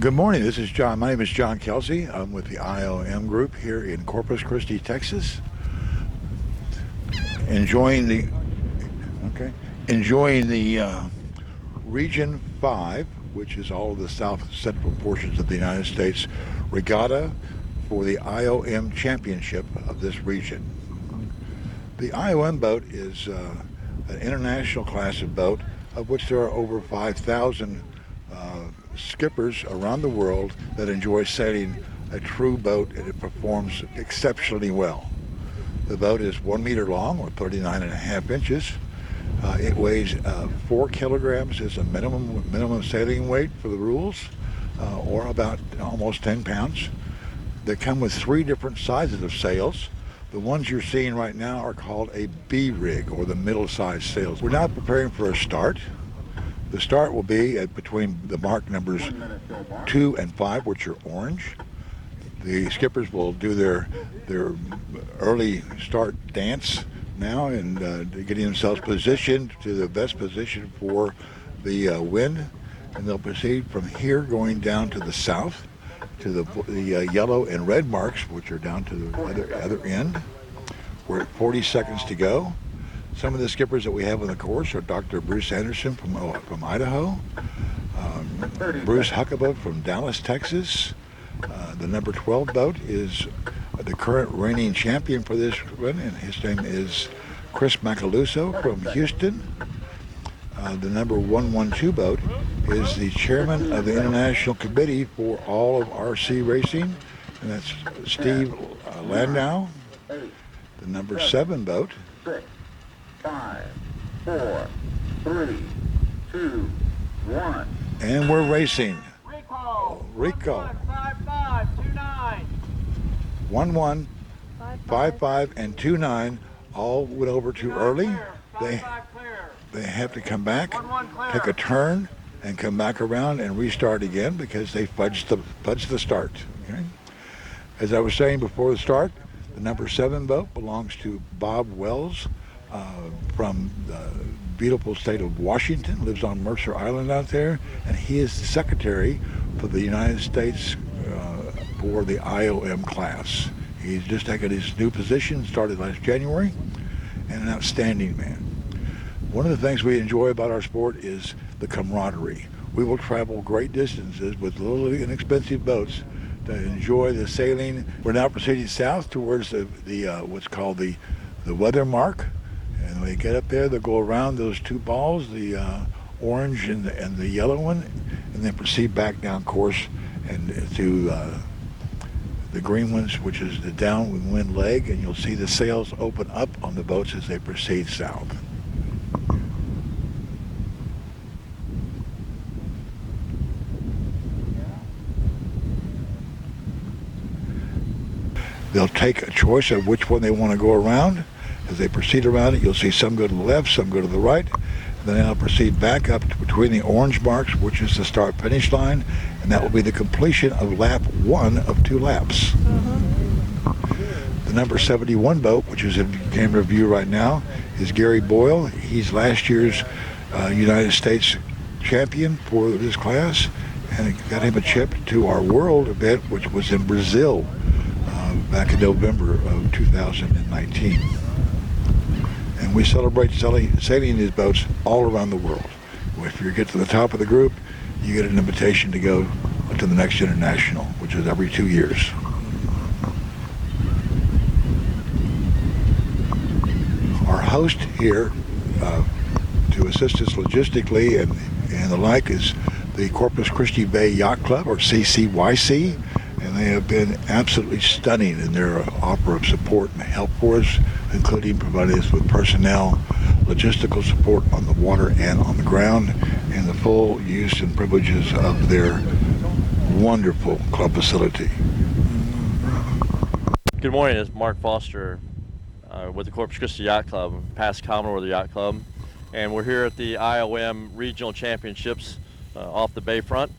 Good morning. This is John. My name is John Kelsey. I'm with the IOM group here in Corpus Christi, Texas. Enjoying the Region 5, which is all of the south central portions of the United States, regatta for the IOM championship of this region. The IOM boat is an international class of boat, of which there are over 5,000 skippers around the world that enjoy sailing a true boat, and it performs exceptionally well. The boat is 1 meter long, or 39.5 inches. It weighs 4 kilograms is a minimum sailing weight for the rules, or about almost 10 pounds. They come with 3 different sizes of sails. The ones you're seeing right now are called a B rig, or the middle-sized sails. We're now preparing for a start. The start will be between the mark numbers 2 and 5, which are orange. The skippers will do their early start dance now, and getting themselves positioned to the best position for the wind. And they'll proceed from here going down to the south to the yellow and red marks, which are down to the other end. We're at 40 seconds to go. Some of the skippers that we have on the course are Dr. Bruce Anderson from Idaho, Bruce Huckabee from Dallas, Texas. The number 12 boat is the current reigning champion for this run, and his name is Chris Macaluso from Houston. The number 112 boat is the chairman of the International Committee for all of RC Racing, and that's Steve Landau. The number 7 boat. 5, 4, 3, 2, 1. And we're racing. Rico. 5529. 11, 55, and 29 all went over too early. They have to come back, take a turn, and come back around and restart again because they fudged the start. Okay? As I was saying before the start, the number 7 boat belongs to Bob Wells from the beautiful state of Washington, lives on Mercer Island out there, and he is the secretary for the United States for the IOM class. He's just taken his new position, started last January, and an outstanding man. One of the things we enjoy about our sport is the camaraderie. We will travel great distances with little inexpensive boats to enjoy the sailing. We're now proceeding south towards the what's called the weather mark. And when they get up there, they'll go around those 2 balls, the orange and the yellow one, and then proceed back down course and to the green ones, which is the downwind leg, and you'll see the sails open up on the boats as they proceed south. They'll take a choice of which one they want to go around. As they proceed around it, you'll see some go to the left, some go to the right. And then they'll proceed back up to between the orange marks, which is the start-finish line, and that will be the completion of lap 1 of 2 laps. The number 71 boat, which is in camera view right now, is Gary Boyle. He's last year's United States champion for this class, and it got him a chip to our world event, which was in Brazil back in November of 2019. And we celebrate sailing these boats all around the world. If you get to the top of the group, you get an invitation to go to the next international, which is every 2 years. Our host here to assist us logistically and the like is the Corpus Christi Bay Yacht Club, or CCYC, and they have been absolutely stunning in their offer of support and help for us, including providing us with personnel, logistical support on the water and on the ground, and the full use and privileges of their wonderful club facility. Good morning, it's Mark Foster with the Corpus Christi Yacht Club, past Commodore of the Yacht Club, and we're here at the IOM Regional Championships off the Bayfront.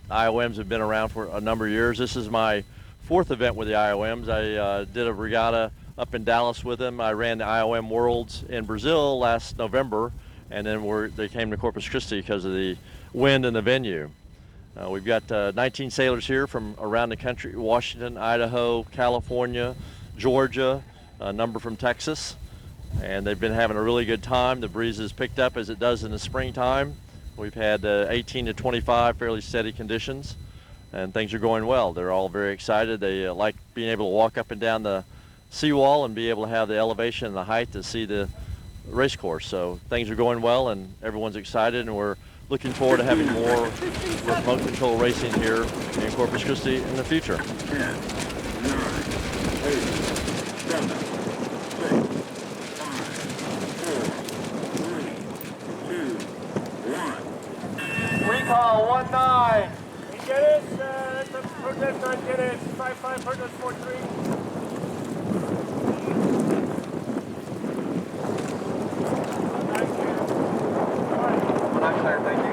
IOMs have been around for a number of years. This is my 4th event with the IOMs. I did a regatta up in Dallas with them. I ran the IOM Worlds in Brazil last November, and then they came to Corpus Christi because of the wind and the venue. We've got 19 sailors here from around the country: Washington, Idaho, California, Georgia, a number from Texas. And they've been having a really good time. The breeze has picked up as it does in the springtime. We've had 18 to 25 fairly steady conditions, and things are going well. They're all very excited. They like being able to walk up and down the seawall and be able to have the elevation and the height to see the race course. So things are going well, and everyone's excited, and we're looking forward to having more remote control racing here in Corpus Christi in the future. 10, 9, 8, 7, 6, 5, 4, 3, 2, 1. Recall 19. We get it. That's a protest on get it. 55 protest 43. I'm clear, thank you.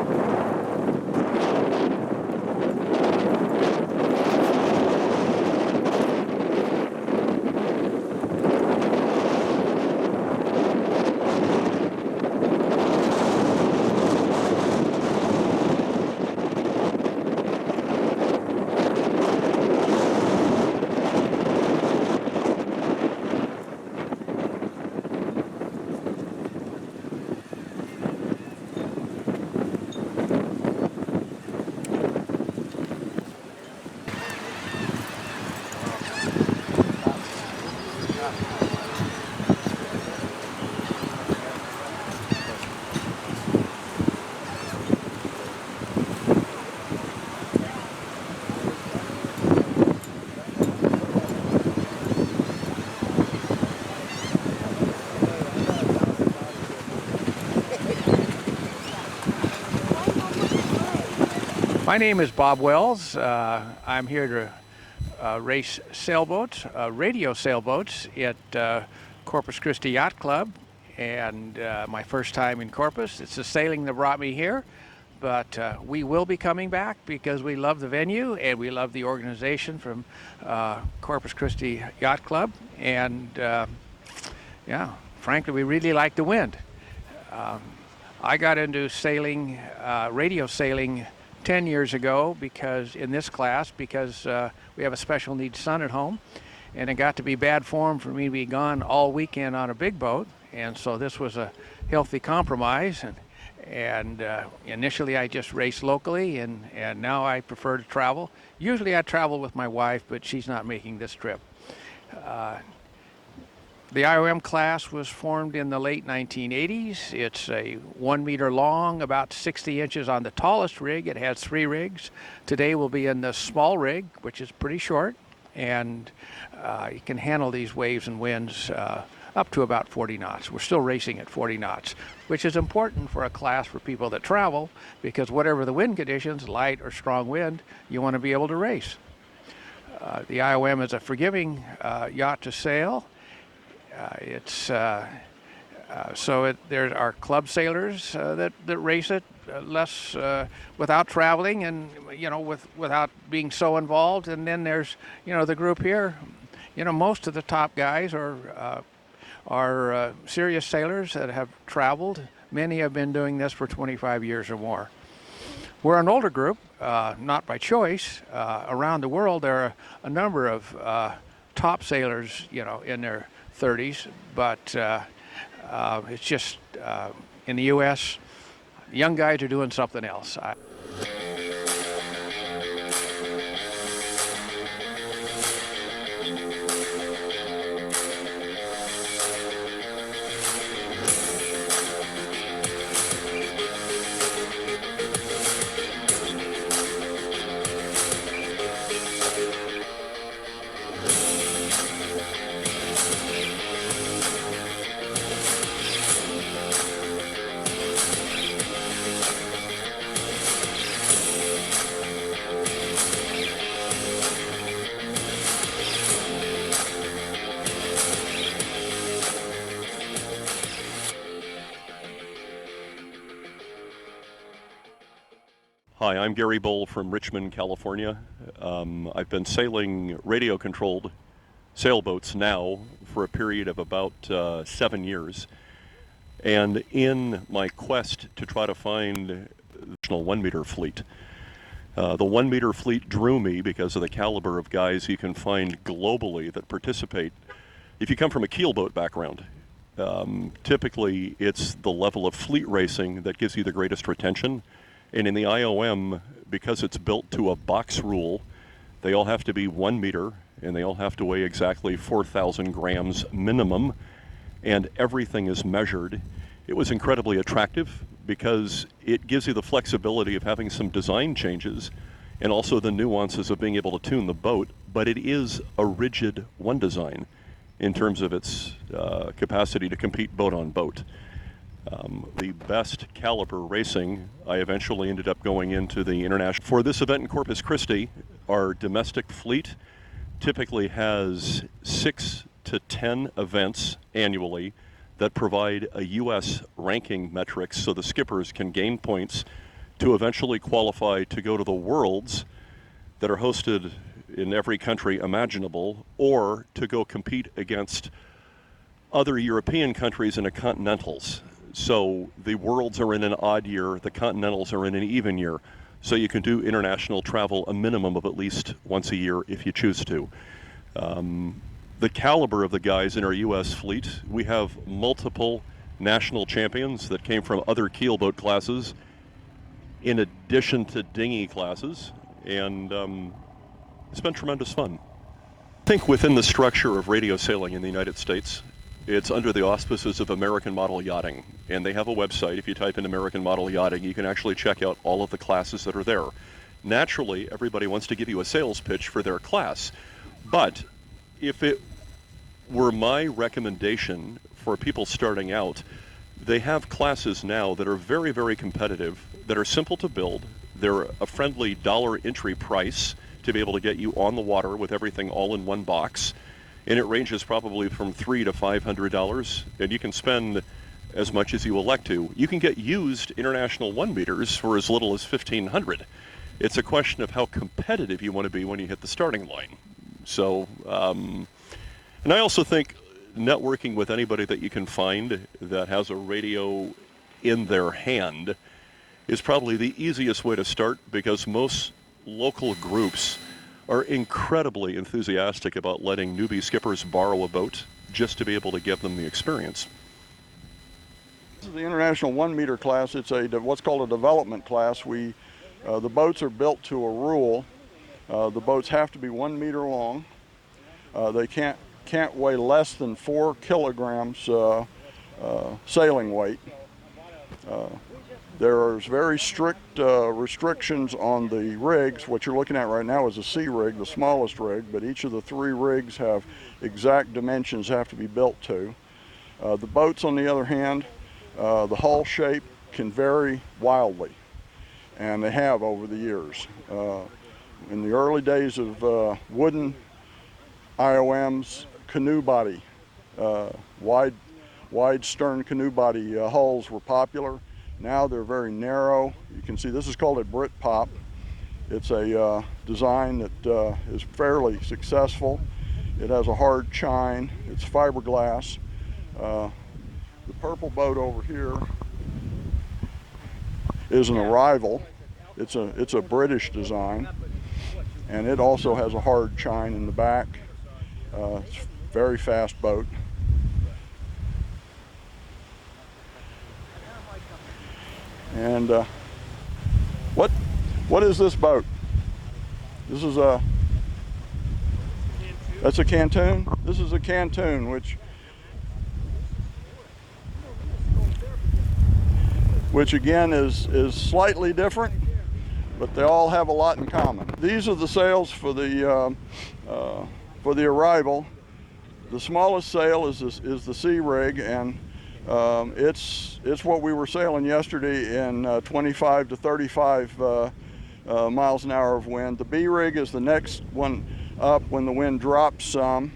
My name is Bob Wells. I'm here to race sailboats, radio sailboats at Corpus Christi Yacht Club, and my first time in Corpus. It's the sailing that brought me here, but we will be coming back because we love the venue and we love the organization from Corpus Christi Yacht Club, and yeah, frankly, we really like the wind. I got into sailing, radio sailing 10 years ago because in this class because we have a special needs son at home, and it got to be bad form for me to be gone all weekend on a big boat, and so this was a healthy compromise, and initially I just raced locally, and now I prefer to travel. Usually I travel with my wife, but she's not making this trip. The IOM class was formed in the late 1980s. It's a 1 meter long, about 60 inches on the tallest rig. It has 3 rigs. Today we'll be in the small rig, which is pretty short, and you can handle these waves and winds up to about 40 knots. We're still racing at 40 knots, which is important for a class for people that travel, because whatever the wind conditions, light or strong wind, you want to be able to race. The IOM is a forgiving yacht to sail. There are club sailors that race it less without traveling and without being so involved, and then there's the group here. Most of the top guys are serious sailors that have traveled. Many have been doing this for 25 years or more. We're an older group, not by choice. Around the world there are a number of top sailors in their 30s, but it's just in the U.S., young guys are doing something else. Hi, I'm Gary Bull from Richmond, California. I've been sailing radio-controlled sailboats now for a period of about 7 years. And in my quest to try to find the additional 1 meter fleet, The 1 meter fleet drew me because of the caliber of guys you can find globally that participate. If you come from a keelboat background, typically it's the level of fleet racing that gives you the greatest retention. And in the IOM, because it's built to a box rule, they all have to be 1 meter and they all have to weigh exactly 4,000 grams minimum, and everything is measured. It was incredibly attractive because it gives you the flexibility of having some design changes and also the nuances of being able to tune the boat, but it is a rigid one design in terms of its capacity to compete boat on boat. The best caliber racing, I eventually ended up going into the international. For this event in Corpus Christi, our domestic fleet typically has 6 to 10 events annually that provide a U.S. ranking metrics so the skippers can gain points to eventually qualify to go to the Worlds that are hosted in every country imaginable, or to go compete against other European countries in a continentals. So the Worlds are in an odd year, the continentals are in an even year. So you can do international travel a minimum of at least once a year if you choose to. The caliber of the guys in our U.S. fleet, we have multiple national champions that came from other keelboat classes in addition to dinghy classes, and it's been tremendous fun. I think within the structure of radio sailing in the United States, it's under the auspices of American Model Yachting, and they have a website. If you type in American Model Yachting, you can actually check out all of the classes that are there. Naturally, everybody wants to give you a sales pitch for their class, but if it were my recommendation for people starting out, they have classes now that are very, very competitive, that are simple to build. They're a friendly dollar entry price to be able to get you on the water with everything all in one box. And it ranges probably from $300 to $500, and you can spend as much as you elect to. You can get used international 1 meters for as little as $1,500. It's a question of how competitive you want to be when you hit the starting line. So, and I also think networking with anybody that you can find that has a radio in their hand is probably the easiest way to start, because most local groups are incredibly enthusiastic about letting newbie skippers borrow a boat just to be able to give them the experience. This is the international 1 meter class. It's what's called a development class. The boats are built to a rule. The boats have to be 1 meter long. They can't weigh less than 4 kilograms sailing weight. There's very strict restrictions on the rigs. What you're looking at right now is a C rig, the smallest rig, but each of the 3 rigs have exact dimensions have to be built to. The boats, on the other hand, the hull shape can vary wildly, and they have over the years. In the early days of wooden IOMs, canoe body, wide stern canoe body hulls were popular. Now they're very narrow. You can see this is called a Britpop. It's a design that is fairly successful. It has a hard chine. It's fiberglass. The purple boat over here is an Arrival. It's a British design, and it also has a hard chine in the back. It's a very fast boat. And what is this boat? This is that's a Cantoon. This is a Cantoon, which again is slightly different, but they all have a lot in common. These are the sails for the Arrival. The smallest sail is the C rig, and it's what we were sailing yesterday in 25 to 35 miles an hour of wind. The B rig is the next one up when the wind drops some,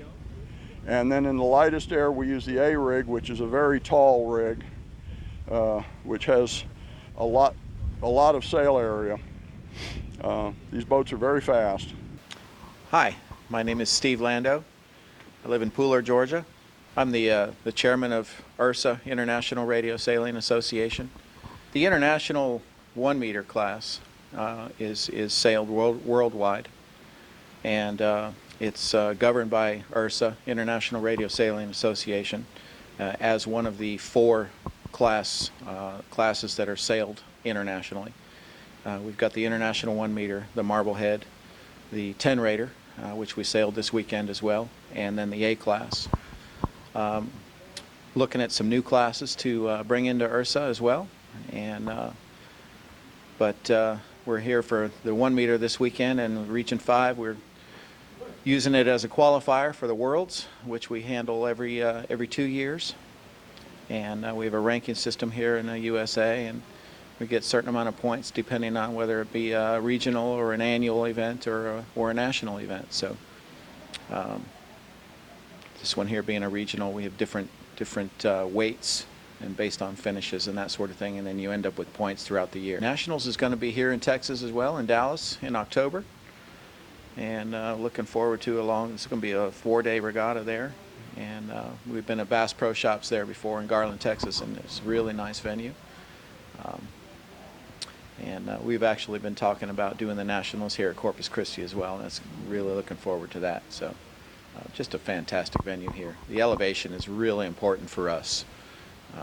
and then in the lightest air we use the A rig, which is a very tall rig, which has a lot of sail area. These boats are very fast. Hi, my name is Steve Lando. I live in Pooler, Georgia. I'm the chairman of IRSA, International Radio Sailing Association. The international 1 meter class is sailed worldwide, and it's governed by IRSA, International Radio Sailing Association, as one of the 4 classes that are sailed internationally. We've got the International 1 meter, the Marblehead, the 10 Raider, which we sailed this weekend as well, and then the A class. Looking at some new classes to bring into IRSA as well, and but we're here for the 1 meter this weekend, and Region 5 we're using it as a qualifier for the Worlds, which we handle every 2 years, and we have a ranking system here in the USA, and we get a certain amount of points depending on whether it be a regional or an annual event or a national event. So this one here being a regional, we have different weights and based on finishes and that sort of thing, and then you end up with points throughout the year. Nationals is going to be here in Texas as well, in Dallas in October, and looking forward to it's going to be a 4-day regatta there, and we've been at Bass Pro Shops there before in Garland, Texas, and it's a really nice venue. And we've actually been talking about doing the Nationals here at Corpus Christi as well, and that's really looking forward to that. So just a fantastic venue here. The elevation is really important for us.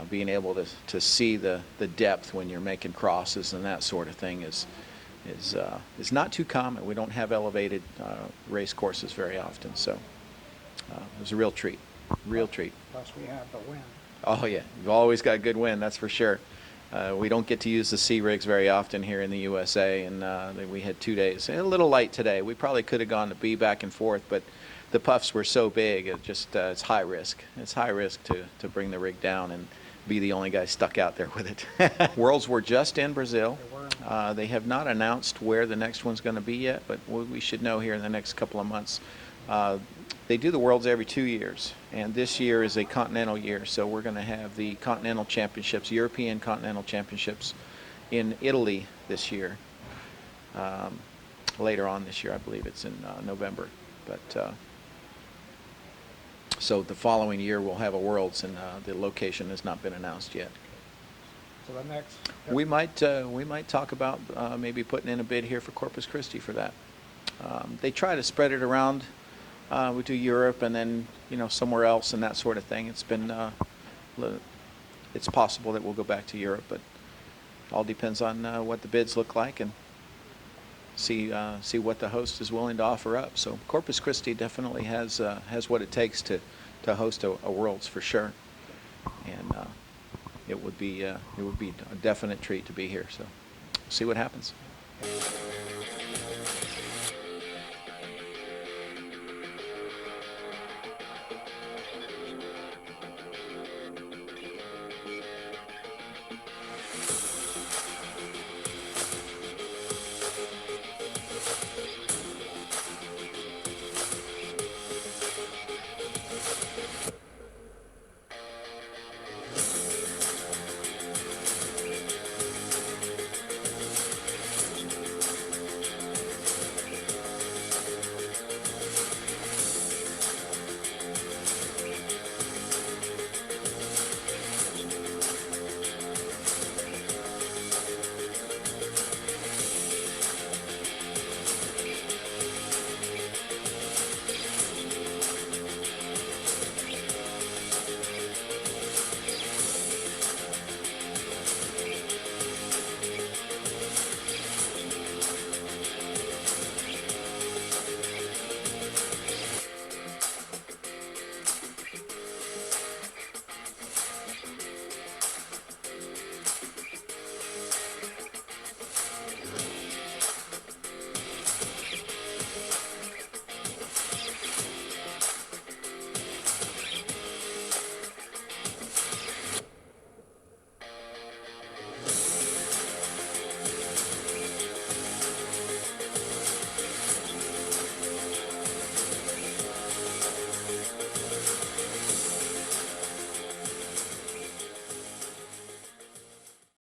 Being able to see the depth when you're making crosses and that sort of thing is not too common. We don't have elevated race courses very often, so it was a real treat, real treat. Plus we have the wind. Oh yeah, you've always got good wind, that's for sure. We don't get to use the sea rigs very often here in the USA, and we had 2 days. A little light today. We probably could have gone to B back and forth, but the puffs were so big, it's high risk. It's high risk to bring the rig down and be the only guy stuck out there with it. Worlds were just in Brazil. They have not announced where the next one's going to be yet, but we should know here in the next couple of months. They do the Worlds every 2 years, and this year is a continental year, so we're going to have the Continental Championships, European Continental Championships in Italy this year. Later on this year, I believe it's in November. But so the following year we'll have a Worlds, and the location has not been announced yet. So the next. We might talk about maybe putting in a bid here for Corpus Christi for that. They try to spread it around. We do Europe and then somewhere else and that sort of thing. It's been it's possible that we'll go back to Europe, but it all depends on what the bids look like and see what the host is willing to offer up. So Corpus Christi definitely has what it takes to host a Worlds for sure, and it would be a definite treat to be here. So see what happens.